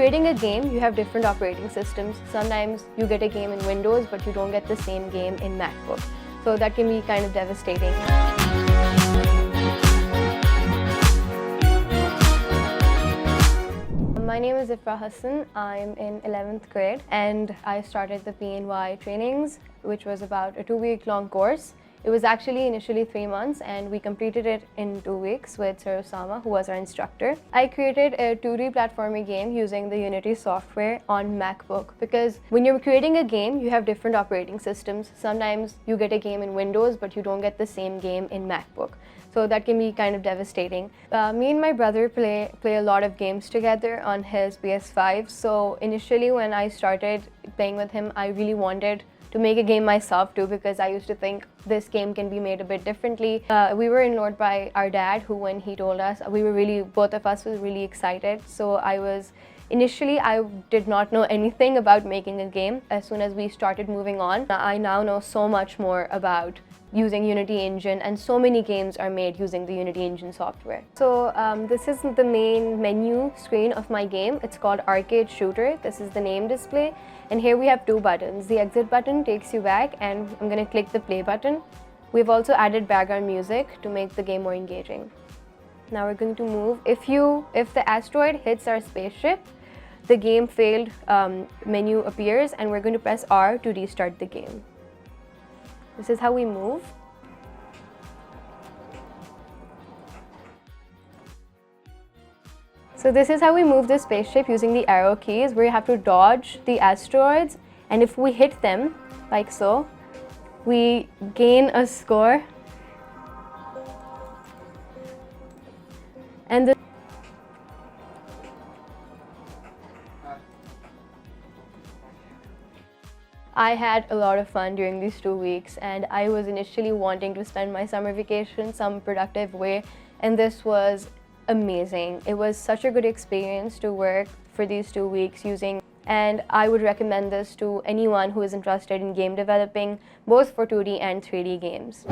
creating a game, you have different operating systems. Sometimes you get a game in Windows, but you don't get the same game in MacBook. So that can be kind of devastating. My name is 𝐼𝐟𝐫 Hassan. I'm in 11th grade and I started the PNY Trainings, which was about a 2-week-long course. It was actually initially 3 months and we completed it in 2 weeks with Sir Osama, who was our instructor. I created a 2D platforming game using the Unity software on MacBook because when you're creating a game, you have different operating systems. Sometimes you get a game in Windows, but you don't get the same game in MacBook. So that can be kind of devastating. Me and my brother play a lot of games together on his PS5. So initially when I started playing with him, I really wanted to make a game myself too, because I used to think this game can be made a bit differently. We were enrolled by our dad, who when he told us, both of us were really excited. So initially I did not know anything about making a game. As soon as we started moving on, I now know so much more about using Unity Engine, and so many games are made using the Unity Engine software. So this is the main menu screen of my game. It's called Arcade Shooter. This is the name display. And here we have 2 buttons. The exit button takes you back and I'm going to click the play button. We've also added background music to make the game more engaging. Now we're going to move. If the asteroid hits our spaceship, the game failed menu appears and we're going to press R to restart the game. This is how we move. So this is how we move the spaceship using the arrow keys, where you have to dodge the asteroids, and if we hit them, like so, we gain a score. And I had a lot of fun during these 2 weeks, and I was initially wanting to spend my summer vacation some productive way, and this was amazing. It was such a good experience to work for these 2 weeks and I would recommend this to anyone who is interested in game developing, both for 2D and 3D games.